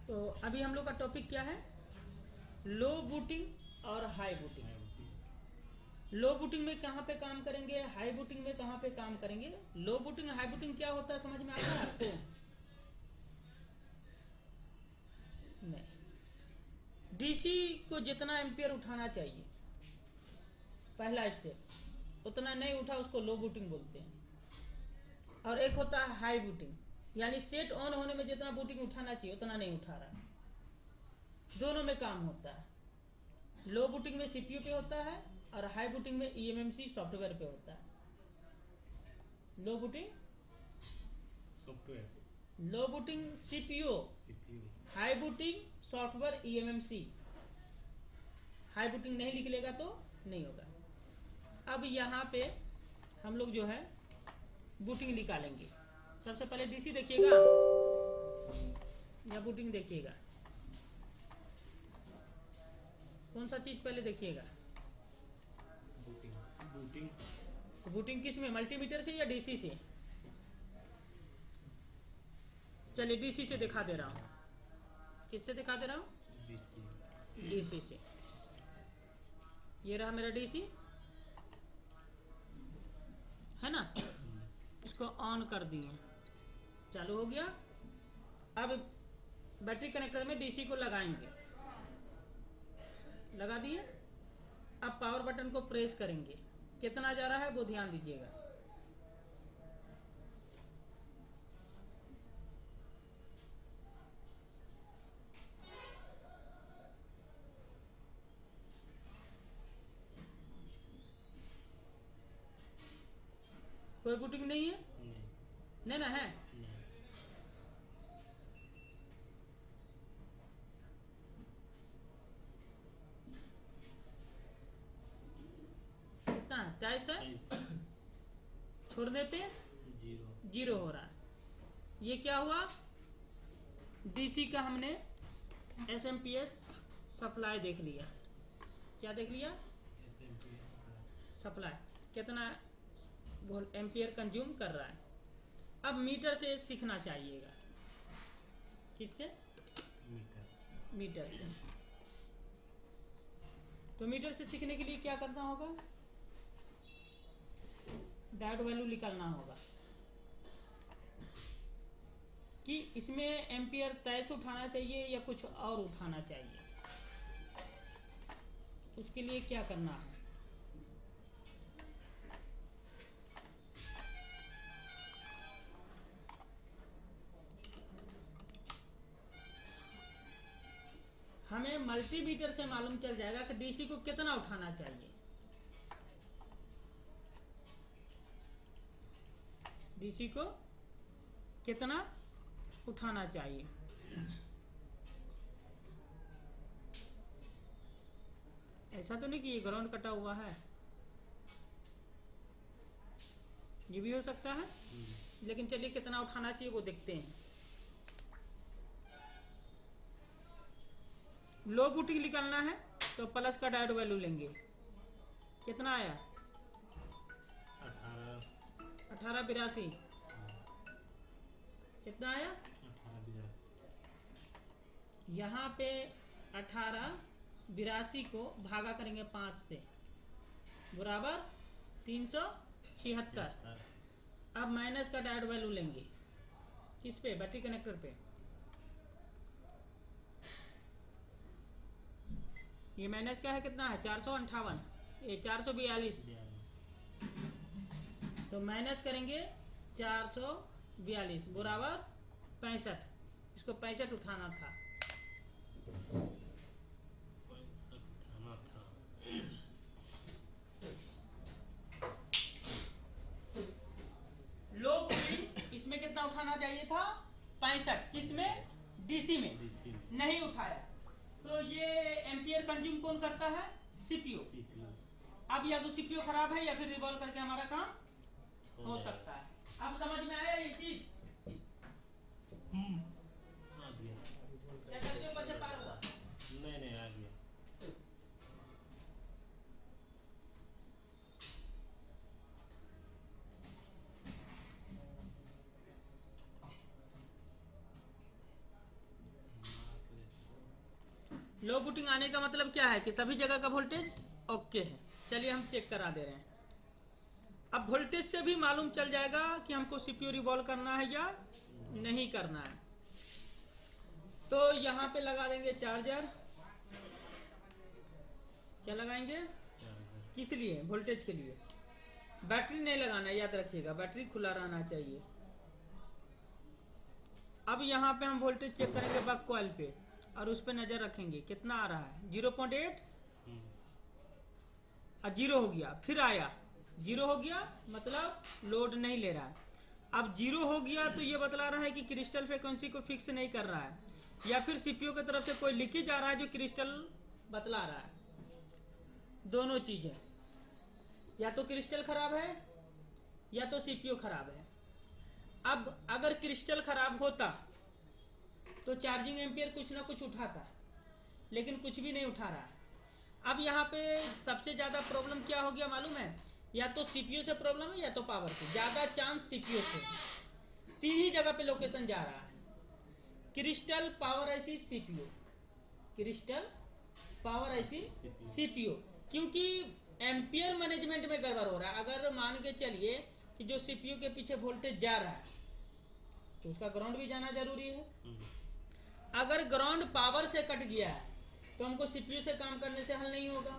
तो अभी हम लोग का टॉपिक क्या है? लो बूटिंग और हाई बूटिंग। लो बूटिंग में कहाँ पे काम करेंगे, हाई बूटिंग में कहाँ पे काम करेंगे। लो बूटिंग हाई बूटिंग क्या होता है समझ में आता है आपको? नहीं। डीसी को जितना एम्पियर उठाना चाहिए पहला स्टेप, उतना नहीं उठा उसको लो बूटिंग बोलते हैं। और एक होता है हाई बूटिंग, यानी सेट ऑन होने में जितना बूटिंग उठाना चाहिए उतना नहीं उठा रहा। दोनों में काम होता है। लो बूटिंग में सीपीयू पे होता है और हाई बूटिंग में ईएमएमसी सॉफ्टवेयर पे होता है। Low booting software, low booting CPU, high booting software eMMC. High booting नहीं लिख लेगा तो नहीं होगा। अब यहाँ पे हम लोग जो है बूटिंग निकालेंगे। सबसे पहले डीसी देखिएगा या बूटिंग देखिएगा, कौन सा चीज पहले देखिएगा? बूटिंग। बूटिंग तो बूटिंग किस में, मल्टीमीटर से या डीसी से? चलिए डीसी से दिखा दे रहा हूँ। किससे दिखा दे रहा हूँ? डीसी। डीसी से। ये रहा मेरा डीसी, है ना? इसको ऑन कर दिए, चालू हो गया। अब बैटरी कनेक्टर में डीसी को लगाएंगे, लगा दिए। अब पावर बटन को प्रेस करेंगे, कितना जा रहा है वो ध्यान दीजिएगा। कोई बूटिंग नहीं है? नहीं ना है। कितना है? 23 है। छोड़ने पे जीरो हो रहा है। ये क्या हुआ? डीसी का हमने एसएमपीएस सप्लाई देख लिया। क्या देख लिया? सप्लाई कितना वोल्ट एम्पियर कंज्यूम कर रहा है। अब मीटर से सीखना चाहिएगा। किससे? मीटर से। तो मीटर से सीखने के लिए क्या करना होगा? डायोड वैल्यू निकालना होगा कि इसमें एम्पियर तय से उठाना चाहिए या कुछ और उठाना चाहिए। उसके लिए क्या करना है? हमें मल्टीमीटर से मालूम चल जाएगा कि डीसी को कितना उठाना चाहिए। डीसी को कितना उठाना चाहिए। ऐसा तो नहीं कि ये ग्राउंड कटा हुआ है, ये भी हो सकता है। लेकिन चलिए कितना उठाना चाहिए वो देखते हैं। लो बूटिंग निकालना है तो प्लस का डायोड वैल्यू लेंगे। कितना आया? 1882। कितना आया? 1882। यहाँ पे 1882 को भागा करेंगे 5 से, बराबर 376। अब माइनस का डायोड वैल्यू लेंगे। किस पे? बैटरी कनेक्टर पे। ये माइनस का है, कितना है? 458, ये 442। तो माइनस करेंगे 442 बराबर 65। इसको 65 उठाना था। लो बूटिंग इसमें कितना उठाना चाहिए था? 65। किसमें? डीसी में। नहीं उठाया तो ये एम्पियर कंज्यूम कौन करता है? सीपीयू। अब या तो सीपीयू खराब है या फिर रिवॉल्व करके हमारा काम हो सकता है। अब समझ में आया ये चीज? क्या करके बचे पार हुआ? नहीं आ गया। लो बूटिंग आने का मतलब क्या है कि सभी जगह का वोल्टेज ओके है। चलिए हम चेक करा दे रहे हैं। अब वोल्टेज से भी मालूम चल जाएगा कि हमको सीपीयू रिवॉल्व करना है या नहीं करना है। तो यहाँ पे लगा देंगे चार्जर। क्या लगाएंगे? किस लिए? वोल्टेज के लिए। बैटरी नहीं लगाना है, याद रखिएगा, बैटरी खुला रहना चाहिए। अब यहाँ पे हम वोल्टेज चेक करेंगे बक कॉइल पे और उस पे नजर रखेंगे कितना आ रहा है। 0.8 और 0 हो गया, फिर आया 0 हो गया, मतलब लोड नहीं ले रहा है। अब 0 हो गया तो ये बतला रहा है कि क्रिस्टल फ्रीक्वेंसी को फिक्स नहीं कर रहा है, या फिर सीपीयू की तरफ से कोई लीकेज आ रहा है जो क्रिस्टल बतला रहा है। दोनों चीजें, या तो क्रिस्टल खराब है या तो सीपीयू खराब है। अब अगर क्रिस्टल खराब होता तो चार्जिंग एम्पियर कुछ ना कुछ उठाता, लेकिन कुछ भी नहीं उठा रहा है। अब यहाँ पे सबसे ज्यादा प्रॉब्लम क्या हो गया मालूम है? या तो सीपीयू से प्रॉब्लम है या तो पावर से। ज्यादा चांस सीपीयू से। तीन ही जगह पे लोकेशन जा रहा है, crystal, power IC, CPU. Crystal, power IC, CPU. क्योंकि एम्पियर मैनेजमेंट में गड़बड़ हो रहा है। अगर मान के चलिए कि जो सीपीयू के पीछे वोल्टेज जा रहा है तो उसका ग्राउंड भी जाना जरूरी है। अगर ग्राउंड पावर से कट गया है तो हमको सीपीयू से काम करने से हल नहीं होगा।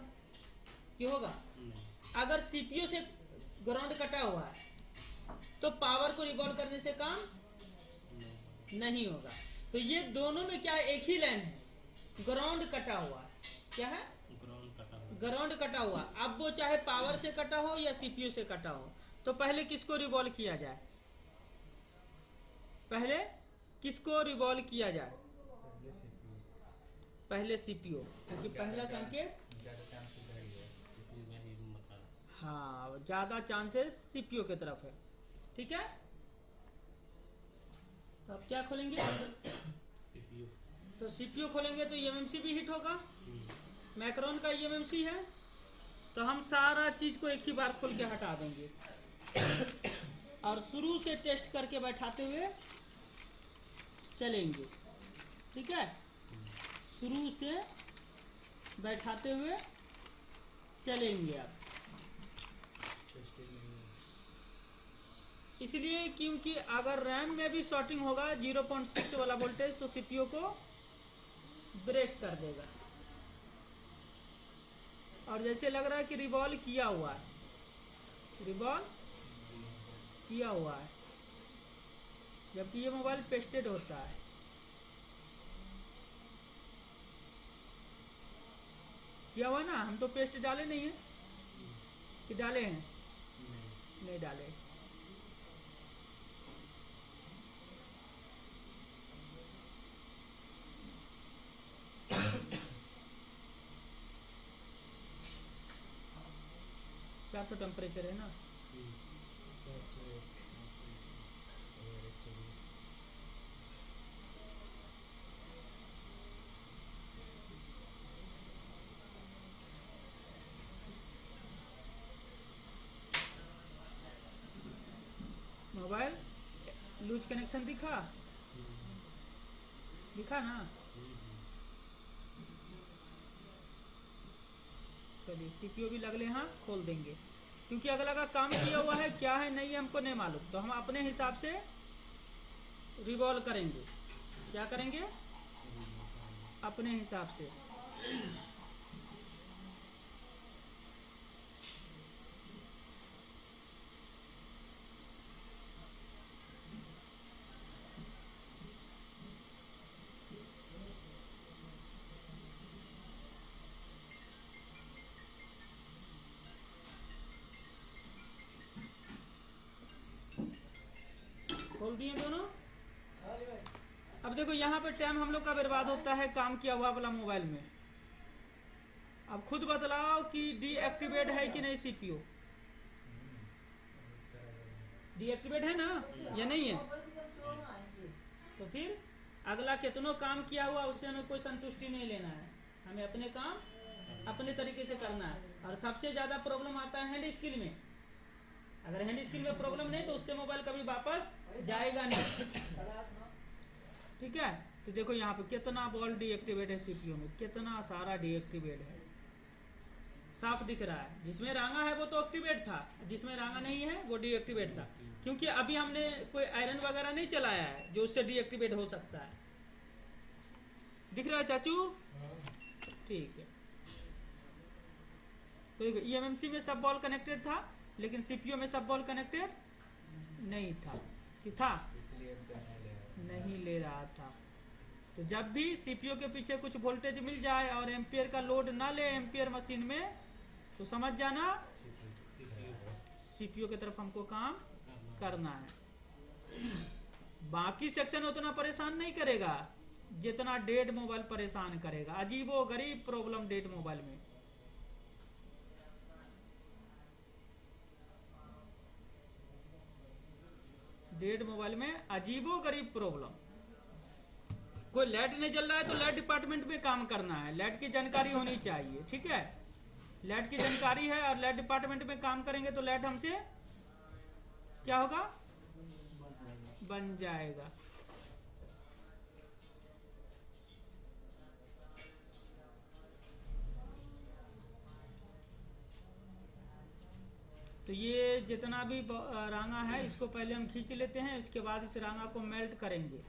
क्यों होगा? अगर सीपीयू से ग्राउंड कटा हुआ है तो पावर को रिवॉल्व करने से काम नहीं होगा। तो ये दोनों में क्या है? एक ही लाइन है, ग्राउंड कटा हुआ है। क्या है? ग्राउंड कटा हुआ। अब वो चाहे पावर से कटा हो या सीपीयू से कटा हो, तो पहले किसको रिवॉल्व किया जाए? पहले किसको रिवॉल्व किया जाए? पहले सीपीयू, क्योंकि पहला संकेत, हाँ, ज्यादा चांसेस सीपीयू की तरफ है। ठीक है, तो अब क्या खोलेंगे? तो सीपीयू खोलेंगे तो ईएमएमसी भी हिट होगा। मैक्रोन का ईएमएमसी है, तो हम सारा चीज को एक ही बार खोल के हटा देंगे और शुरू से टेस्ट करके बैठाते हुए चलेंगे। ठीक है, शुरू से बैठाते हुए चलेंगे। अब इसलिए क्योंकि अगर रैम में भी शॉर्टिंग होगा 0.6 वाला वोल्टेज तो सीपीयू को ब्रेक कर देगा। और जैसे लग रहा है कि रिवॉल्व किया हुआ है, रिवॉल्व किया हुआ है, जबकि ये मोबाइल पेस्टेड होता है। किया हुआ ना, हम तो पेस्ट डाले नहीं है कि डाले हैं? नहीं डाले। सौ टेम्परेचर है ना। मोबाइल लूज कनेक्शन दिखा ना। चलिए सीपीयू भी लगले हाँ खोल देंगे, क्योंकि अगला का काम किया हुआ है, क्या है नहीं हमको नहीं मालूम। तो हम अपने हिसाब से रिवॉल्व करेंगे। क्या करेंगे? अपने हिसाब से। खोल दिए दोनों। अब देखो यहाँ पे टाइम हम लोग का बर्बाद होता है काम किया हुआ वाला मोबाइल में। अब खुद बतलाओ कि डीएक्टिवेट है कि नहीं सीपीयू? डीएक्टिवेट है ना या नहीं है? तो फिर अगला कितनों काम किया हुआ उससे हमें कोई संतुष्टि नहीं लेना है। हमें अपने काम अपने तरीके से करना है। और सबसे ज्यादा प्रॉब्लम आता है हैंड स्किल में। अगर हैंड स्किल में प्रॉब्लम नहीं तो उससे मोबाइल कभी वापस जाएगा नहीं। ठीक है, तो तो देखो यहाँ पे कितना बॉल डीएक्टिवेट है सीपीयू में, कितना सारा डीएक्टिवेट है, साफ दिख रहा है। जिसमें रांगा है वो तो एक्टिवेट था, जिसमें रांगा नहीं है वो डीएक्टिवेट था, क्योंकि अभी हमने कोई आयरन वगैरह नहीं चलाया है जो उससे डीएक्टिवेट हो सकता है। दिख रहा है चाचू? ठीक है। तो ईएमएमसी में सब बॉल कनेक्टेड था, लेकिन सीपीयू में सब बॉल कनेक्टेड नहीं था। कि था? नहीं ले रहा था। तो जब भी सीपीयू के पीछे कुछ वोल्टेज मिल जाए और एम्पियर का लोड ना ले एम्पियर मशीन में, तो समझ जाना सीपीयू की तरफ हमको काम करना है। बाकी सेक्शन उतना परेशान नहीं करेगा जितना डेड मोबाइल परेशान करेगा। अजीबो गरीब प्रॉब्लम डेड मोबाइल में। डेड मोबाइल में अजीबो गरीब प्रॉब्लम। कोई लाइट नहीं जल रहा है तो लाइट डिपार्टमेंट में काम करना है, लाइट की जानकारी होनी चाहिए, ठीक है। लाइट की जानकारी है और लाइट डिपार्टमेंट में काम करेंगे तो लाइट हमसे क्या होगा? बन जाएगा। तो ये जितना भी रांगा है इसको पहले हम खींच लेते हैं, इसके बाद इस रांगा को मेल्ट करेंगे।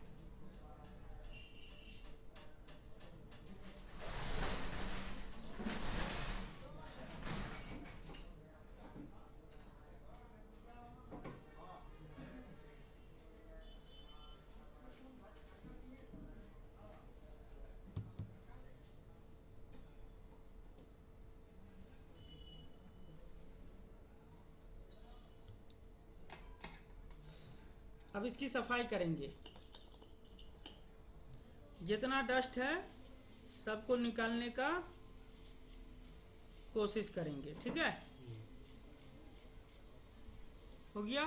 अब इसकी सफाई करेंगे। जितना डस्ट है सबको निकालने का कोशिश करेंगे, ठीक है। हो गया।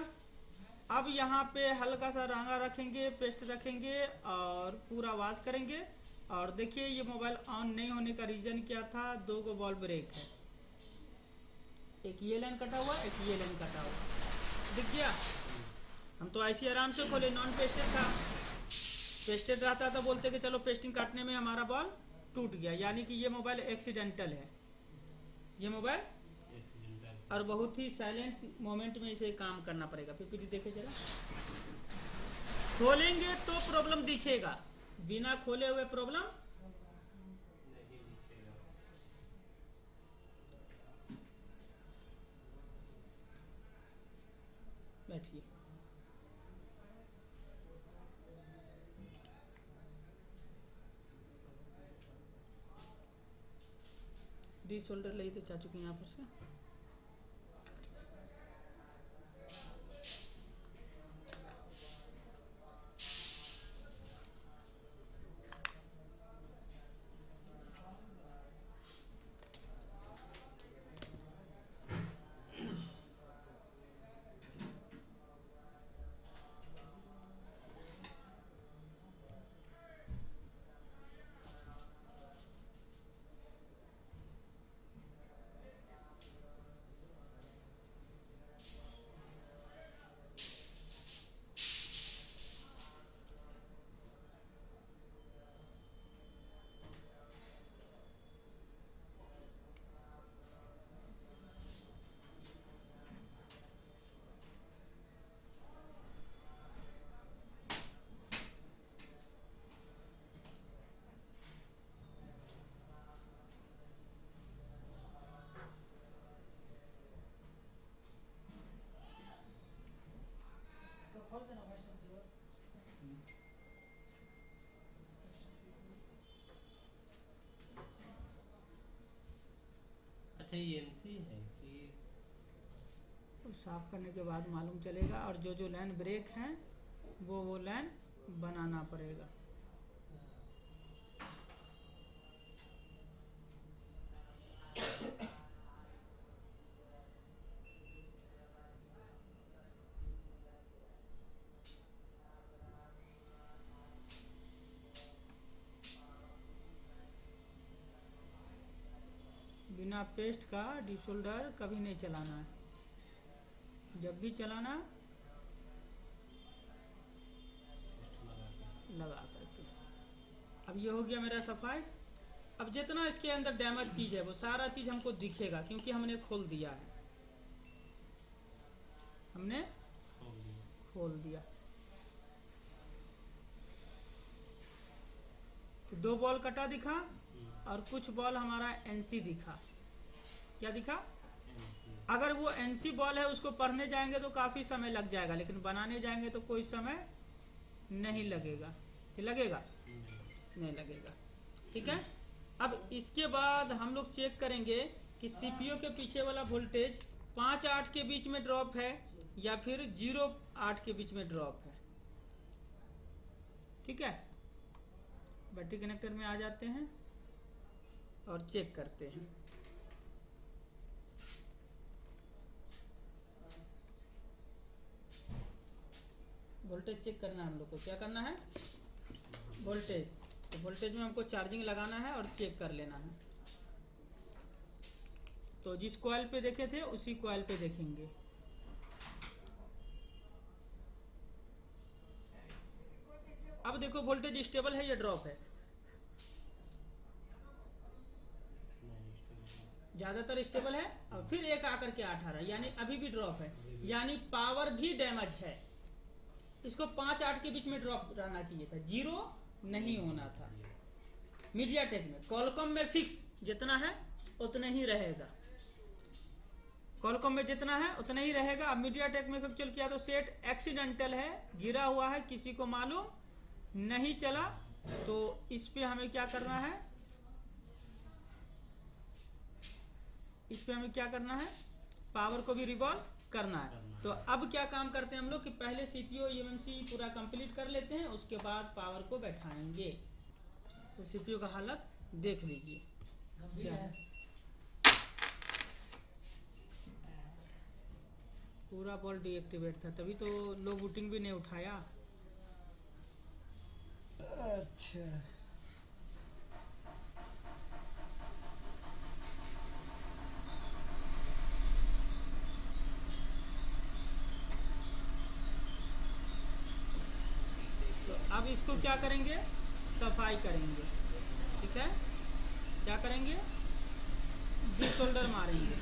अब यहाँ पे हल्का सा रांगा रखेंगे, पेस्ट रखेंगे और पूरा वॉश करेंगे। और देखिए ये मोबाइल ऑन नहीं होने का रीजन क्या था? 2 गो बॉल ब्रेक है, एक ये लाइन कटा हुआ, एक ये लाइन कटा हुआ, दिख गया। हम तो ऐसे आराम से खोले, नॉन पेस्टेड था। पेस्टेड रहता तो बोलते कि चलो पेस्टिंग काटने में हमारा बॉल टूट गया, यानी कि ये मोबाइल एक्सीडेंटल है, ये मोबाइल। और बहुत ही साइलेंट मोमेंट में इसे काम करना पड़ेगा। पीपीटी देखे जरा, खोलेंगे तो प्रॉब्लम दिखेगा, बिना खोले हुए प्रॉब्लम बैठिए। डी शोल्डर ले तो चाचू के यहाँ पर से अच्छा ये एनसी है कि साफ करने के बाद मालूम चलेगा। और जो जो लाइन ब्रेक हैं वो लाइन बनाना पड़ेगा। बिना पेस्ट का डिशोल्डर कभी नहीं चलाना है। जब भी चलाना टेस्ट लगा के लगा करके। अब ये हो गया मेरा सफाई। अब जितना इसके अंदर डैमेज चीज़ है वो सारा चीज़ हमको दिखेगा क्योंकि हमने खोल दिया है, हमने खोल दिया। तो 2 बॉल कटा दिखा और कुछ बॉल हमारा एनसी दिखा। क्या दिखा? अगर वो एनसी बॉल है उसको पढ़ने जाएंगे तो काफ़ी समय लग जाएगा, लेकिन बनाने जाएंगे तो कोई समय नहीं लगेगा। लगेगा? नहीं लगेगा। ठीक है। अब इसके बाद हम लोग चेक करेंगे कि सीपीयू के पीछे वाला वोल्टेज 5-8 के बीच में ड्रॉप है या फिर 0-8 के बीच में ड्रॉप है। ठीक है। बैटरी कनेक्टर में आ जाते हैं और चेक करते हैं। वोल्टेज चेक करना है हम लोग को। क्या करना है? वोल्टेज। तो वोल्टेज में हमको चार्जिंग लगाना है और चेक कर लेना है। तो जिस कॉइल पे देखे थे उसी कॉइल पे देखेंगे। अब देखो वोल्टेज स्टेबल है या ड्रॉप है? ज्यादातर स्टेबल है और फिर एक आकर के 18, यानी अभी भी ड्रॉप है, यानी पावर भी डैमेज है। इसको 5-8 के बीच में ड्रॉप रहना चाहिए था, 0 नहीं होना था। मीडियाटेक में, कॉलकॉम में फिक्स जितना है उतना ही रहेगा। कॉलकॉम में जितना है उतना ही रहेगा। अब मीडियाटेक में फ्यूचर किया तो सेट एक्सीडेंटल है, गिरा हुआ है, किसी को मालूम नहीं चला। तो इस पे हमें क्या करना है? इस पे हमें क्या करना है? पावर को भी रिवॉल्व करना है। तो अब क्या काम करते हैं हम लोग कि पहले सीपीयू ईएमएमसी पूरा कंप्लीट कर लेते हैं, उसके बाद पावर को बैठाएंगे। तो सीपीयू का हालत देख लीजिए। पूरा बॉल डीएक्टिवेट था, तभी तो लो बूटिंग भी नहीं उठाया। अच्छा, तो अब इसको क्या करेंगे? सफाई करेंगे। ठीक है। क्या करेंगे? डिसोल्डर मारेंगे।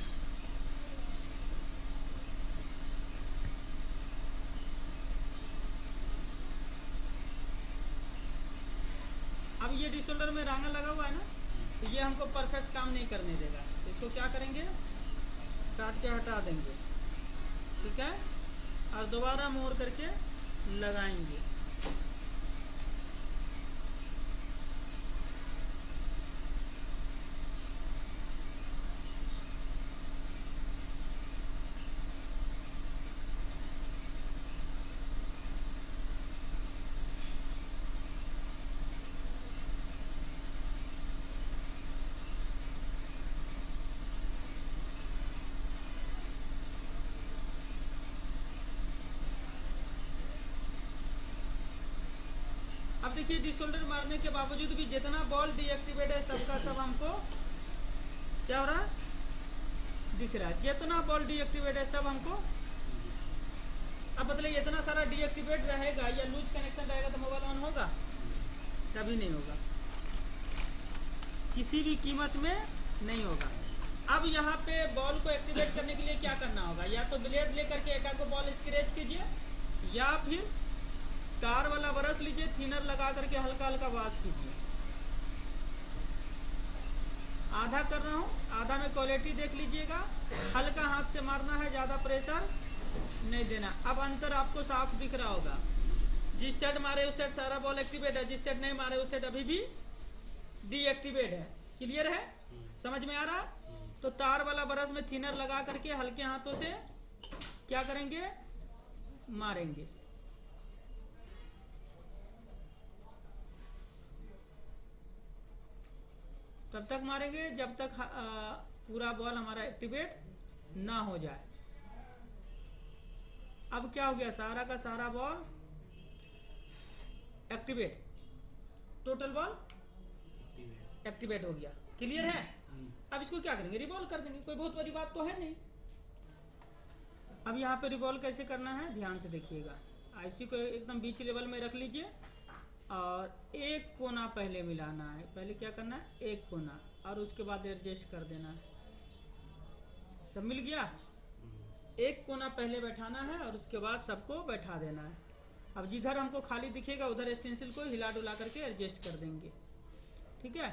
अब ये डिसोल्डर में रांगा लगा हुआ है ना, तो ये हमको परफेक्ट काम नहीं करने देगा। तो इसको क्या करेंगे? काट के हटा देंगे। ठीक है। और दोबारा मोड़ करके लगाएंगे। अब देखिए डिसोल्डर मारने के बावजूद भी जितना बॉल डीएक्टिवेट है सबका सब हमको क्या हो रहा है? दिख रहा है। जितना बॉल डीएक्टिवेट है सब हमको। अब मतलब इतना सारा डीएक्टिवेट रहेगा या लूज कनेक्शन रहेगा तो मोबाइल ऑन होगा? कभी नहीं होगा, किसी भी कीमत में नहीं होगा। अब यहाँ पे बॉल को एक्टिवेट करने के लिए क्या करना होगा? या तो ब्लेड लेकर के एक को बॉल स्क्रैच कीजिए, या फिर तार वाला ब्रश लीजिए, थिनर लगा करके हल्का हल्का वॉश कीजिए। आधा कर रहा हूँ, आधा में क्वालिटी देख लीजिएगा। हल्का हाथ से मारना है, ज़्यादा प्रेशर नहीं देना। अब अंतर आपको साफ दिख रहा होगा। जिस सेट मारे उस सेट सारा बॉल एक्टिवेट है, जिस सेट नहीं मारे उस सेट अभी भी डीएक्टिवेट है। क्लियर है? समझ में आ रहा? तो तार वाला ब्रश में थिनर लगा करके हल्के हाथों से क्या करेंगे? मारेंगे। तब तक मारेंगे जब तक पूरा बॉल हमारा एक्टिवेट ना हो जाए। अब क्या हो गया? सारा का सारा ball activate, total ball activate हो गया। क्लियर है? अब इसको क्या करेंगे? रिवॉल्व कर देंगे। कोई बहुत बड़ी बात तो है नहीं। अब यहाँ पे रिवॉल्व कैसे करना है ध्यान से देखिएगा। आईसी को एकदम बीच लेवल में रख लीजिए और एक कोना पहले मिलाना है। पहले क्या करना है, एक कोना, और उसके बाद एडजस्ट कर देना है। सब मिल गया। एक कोना पहले बैठाना है और उसके बाद सबको बैठा देना है। अब जिधर हमको खाली दिखेगा उधर स्टेंसिल को हिला डुला करके एडजस्ट कर देंगे। ठीक है।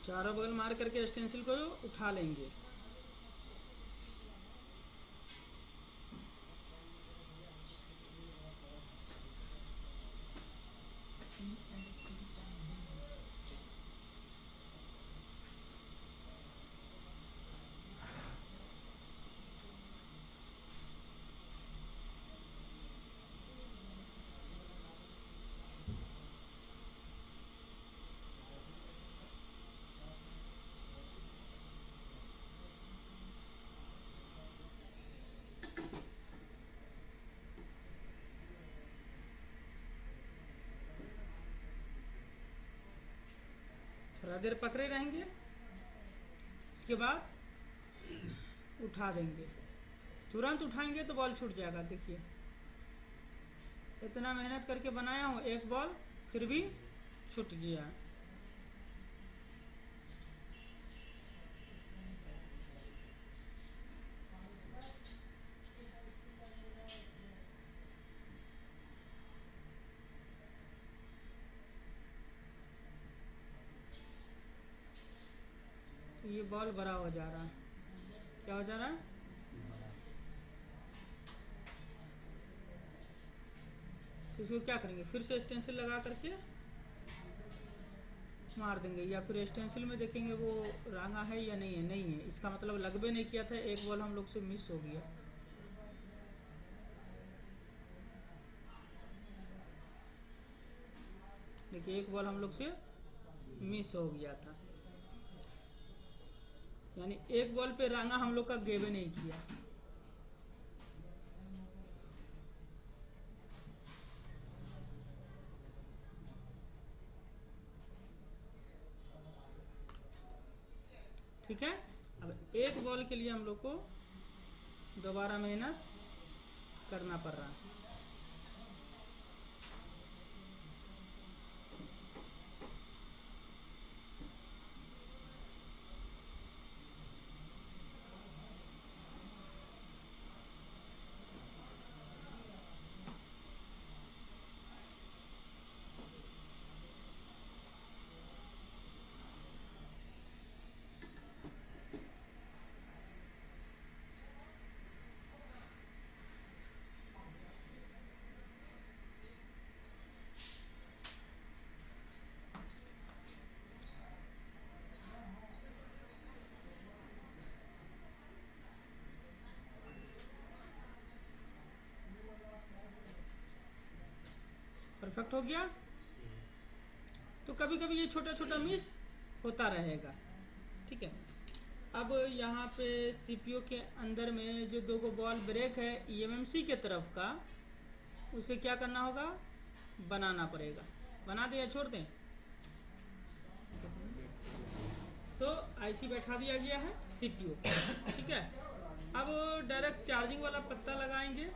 चारों बगल मार करके स्टेंसिल को उठा लेंगे। थोड़ा देर पकड़े रहेंगे, उसके बाद उठा देंगे। तुरंत उठाएंगे तो बॉल छूट जाएगा। देखिए इतना मेहनत करके बनाया हूँ, एक बॉल फिर भी छूट गया। ये बॉल बड़ा हो जा रहा है। क्या हो जा रहा है? तो इसको क्या करेंगे, फिर से स्टेंसिल लगा करके मार देंगे, या फिर स्टेंसिल में देखेंगे वो रांगा है या नहीं है। नहीं है, इसका मतलब लगबे नहीं किया था, एक बॉल हम लोग से मिस हो गया। देखिए एक बॉल हम लोग से मिस हो गया था, यानी एक बॉल पे रांगा हम लोग का गेबे नहीं किया। ठीक है। अब एक बॉल के लिए हम लोग को दोबारा मेहनत करना पड़ रहा है। परफेक्ट हो गया। तो कभी कभी ये छोटा छोटा मिस होता रहेगा। ठीक है। अब यहाँ पे सीपीयू के अंदर में जो दो बॉल ब्रेक है ईएमएमसी के तरफ का, उसे क्या करना होगा, बनाना पड़ेगा। बना दें या छोड़ दें? तो आईसी बैठा दिया गया है सीपीयू। ठीक है। अब डायरेक्ट चार्जिंग वाला पत्ता लगाएंगे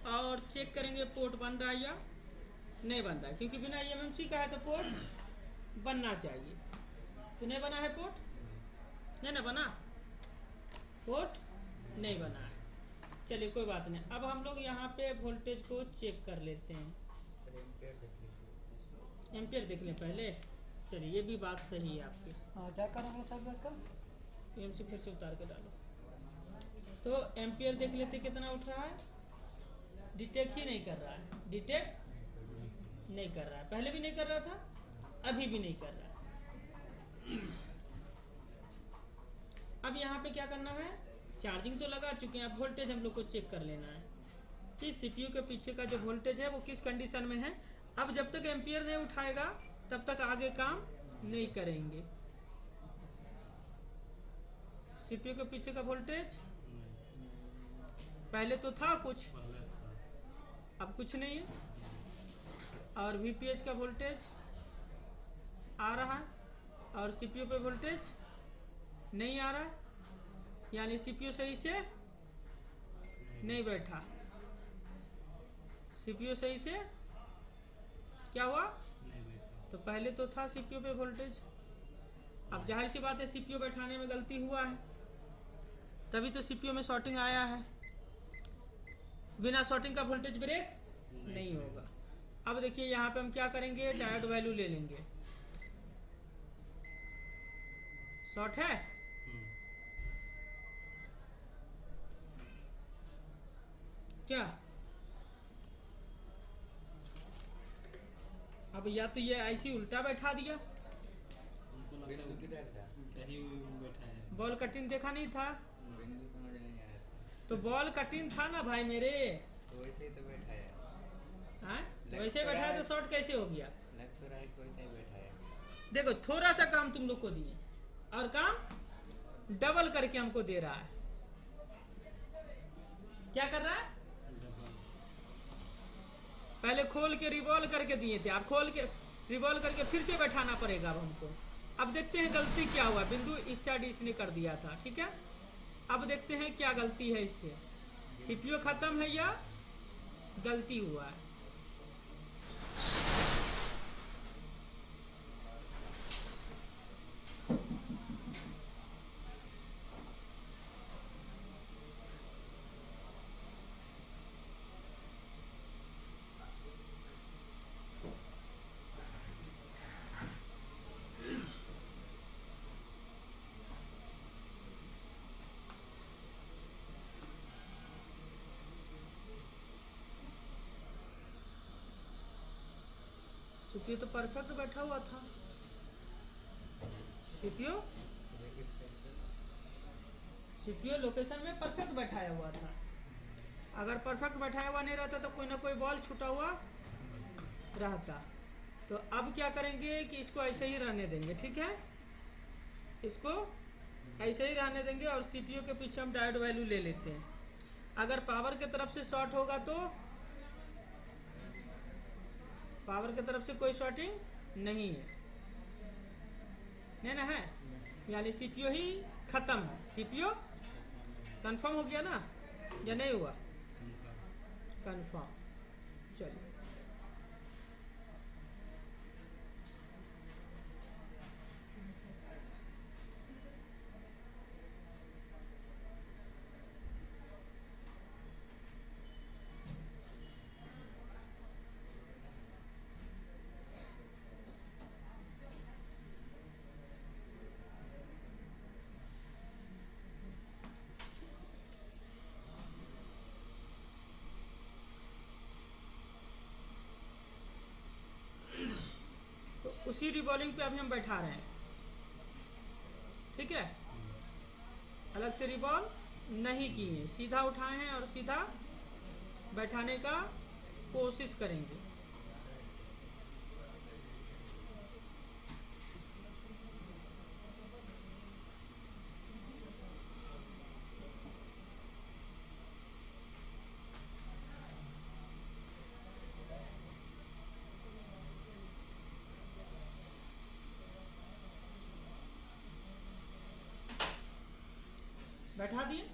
और चेक करेंगे पोर्ट बन रहा है या नहीं बन रहा है, क्योंकि बिना ईएमएमसी का है तो पोर्ट बनना चाहिए। तो नहीं बना है पोर्ट, नहीं ना बना, पोर्ट नहीं बना है। चलिए कोई बात नहीं। अब हम लोग यहाँ पे वोल्टेज को चेक कर लेते हैं। एम्पियर देख लें पहले। चलिए ये भी बात सही है आपकी। क्या करना है सर बस का? ईएमसी फिर से उतार के डालो। तो एम्पियर देख लेते कितना उठ रहा है। डिटेक्ट ही नहीं कर रहा है, डिटेक्ट नहीं कर रहा है। पहले भी नहीं कर रहा था, अभी भी नहीं कर रहा है। अब यहाँ पे क्या करना है, चार्जिंग तो लगा चुके हैं, अब वोल्टेज हम लोग को चेक कर लेना है कि सीपीयू के पीछे का जो वोल्टेज है वो किस कंडीशन में है। अब जब तक एम्पियर नहीं उठाएगा तब तक आगे काम नहीं करेंगे। सीपीयू के पीछे का वोल्टेज पहले तो था कुछ, अब कुछ नहीं है। और वीपीएच का वोल्टेज आ रहा है और सीपीयू पे वोल्टेज नहीं आ रहा है, यानी सीपीयू सही से नहीं बैठा। सीपीयू सही से क्या हुआ, तो पहले तो था सीपीयू पे वोल्टेज। अब जाहिर सी बात है सीपीयू बैठाने में गलती हुआ है, तभी तो सीपीयू में शॉर्टिंग आया है। बिना शॉर्टिंग का वोल्टेज ब्रेक नहीं होगा। अब देखिए यहाँ पे हम क्या करेंगे, डायोड वैल्यू ले लेंगे। शॉर्ट है, क्या अब या तो ये आईसी उल्टा बैठा दिया, बॉल कटिंग देखा नहीं था, बिंदु समझ नहीं आया तो बॉल कटिंग था ना भाई मेरे, तो वैसे ही तो बैठा है। हाँ तो वैसे बैठा है तो शॉर्ट कैसे हो गया। लग तो रहा है कि वैसे ही बैठा है। देखो थोड़ा सा काम तुम लोग को दिए और काम डबल करके हमको दे रहा है। क्या कर रहा है, पहले खोल के रिवॉल्व करके दिए थे, अब खोल के रिवॉल्व करके फिर से बैठाना पड़ेगा अब हमको। अब देखते हैं गलती क्या हुआ, बिंदु इस साइड इसने कर दिया था, ठीक है। अब देखते हैं क्या गलती है इससे, सीपीयू खत्म है या गलती हुआ है। सीपीयू तो परफेक्ट बैठा हुआ था, सीपीयू लोकेशन में परफेक्ट बैठाया हुआ था। अगर परफेक्ट बैठाया हुआ नहीं रहता तो कोई ना कोई बॉल छूटा हुआ रहता। तो अब क्या करेंगे कि इसको ऐसे ही रहने देंगे, ठीक है, इसको ऐसे ही रहने देंगे और सीपीयू के पीछे हम डायोड वैल्यू ले लेते हैं। अगर पावर के तरफ से शॉर्ट होगा तो पावर की तरफ से कोई शॉर्टिंग नहीं है, नहीं ना है, यानी सीपीयू ही खत्म है। सीपीयू कंफर्म हो गया ना या नहीं हुआ, कंफर्म। चलिए उसी रिवॉल्विंग पे अभी हम बैठा रहे हैं, ठीक है। अलग से रिवॉल्व नहीं किए, सीधा उठाए हैं और सीधा बैठाने का कोशिश करेंगे। बैठा दिए।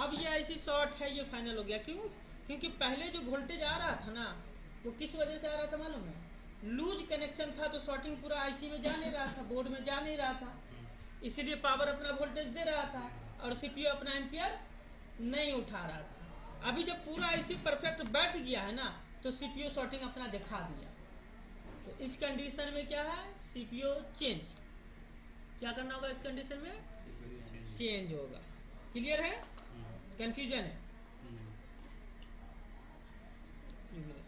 अब ये ऐसी शॉर्ट है, ये फाइनल हो गया। क्यों, क्योंकि पहले जो वोल्टेज आ रहा था ना वो किस वजह से आ रहा था मालूम है, लूज कनेक्शन था, तो शॉर्टिंग पूरा आईसी में जा नहीं रहा था, बोर्ड में जा नहीं रहा था, इसीलिए पावर अपना वोल्टेज दे रहा था और सीपीयू अपना एम्पियर नहीं उठा रहा था। अभी जब पूरा आईसी परफेक्ट बैठ गया है ना तो सीपीयू शॉर्टिंग अपना दिखा दिया। तो इस कंडीशन में क्या है, सीपीयू चेंज। क्या करना होगा इस कंडीशन में, चेंज होगा। क्लियर है, कंफ्यूजन है,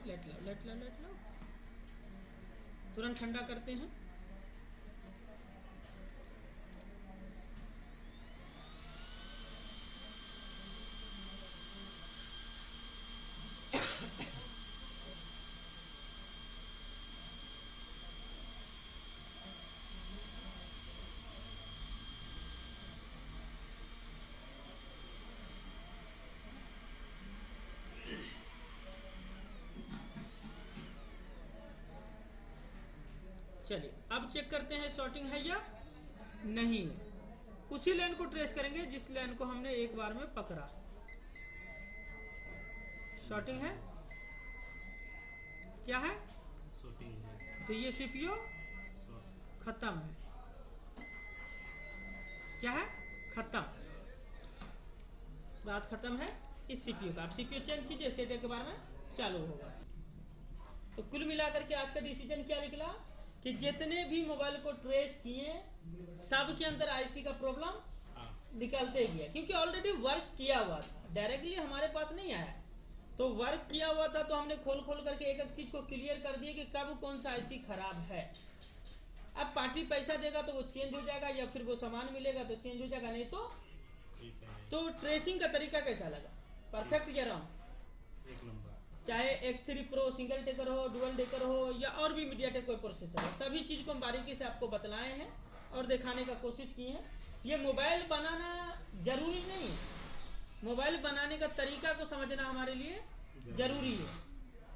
लेट लो तुरंत ठंडा करते हैं। चलिए अब चेक करते हैं शॉर्टिंग है या नहीं है। उसी लाइन को ट्रेस करेंगे जिस लाइन को हमने एक बार में पकड़ा। शॉर्टिंग है, क्या है? शूटिंग है। तो ये सीपीयू खत्म है। क्या है? खत्म। बात खत्म है इस सीपीयू का। आप सीपीयू चेंज कीजिए, सेट के बारे में चालू होगा। तो कुल मिलाकर के आज का डिसीजन क्या निकला कि जितने भी मोबाइल को ट्रेस किए सब के अंदर आईसी का प्रॉब्लम निकलते गया, क्योंकि ऑलरेडी वर्क किया हुआ था, डायरेक्टली हमारे पास नहीं आया। तो वर्क किया हुआ था तो हमने खोल खोल करके एक एक चीज को क्लियर कर दिया कि कब कौन सा आईसी खराब है। अब पार्टी पैसा देगा तो वो चेंज हो जाएगा, या फिर वो सामान मिलेगा तो चेंज हो जाएगा, नहीं तो ठीक है। तो ट्रेसिंग का तरीका कैसा लगा? परफेक्ट या रॉन्ग? एक नंबर। चाहे X3 Pro सिंगल टेकर हो, डुअल टेकर हो, या और भी मीडियाटेक कोई प्रोसेसर हो, सभी चीज को हम बारीकी से आपको बतलाए हैं और दिखाने का कोशिश की है। ये मोबाइल बनाना जरूरी नहीं, मोबाइल बनाने का तरीका को समझना हमारे लिए जरूरी है।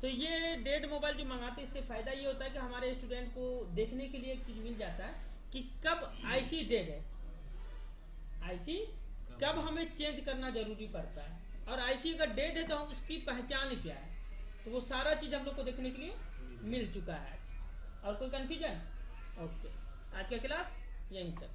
तो ये डेड मोबाइल जो मंगाते हैं इससे फायदा ये होता है कि हमारे स्टूडेंट को देखने के लिए एक चीज मिल जाता है कि कब आईसी डेड है, आईसी कब हमें चेंज करना जरूरी पड़ता है, और आईसी अगर डेड है तो हम उसकी पहचान क्या है। तो वो सारा चीज हम लोग को देखने के लिए मिल चुका है। और कोई कंफ्यूजन? ओके, आज का क्लास यहीं तक।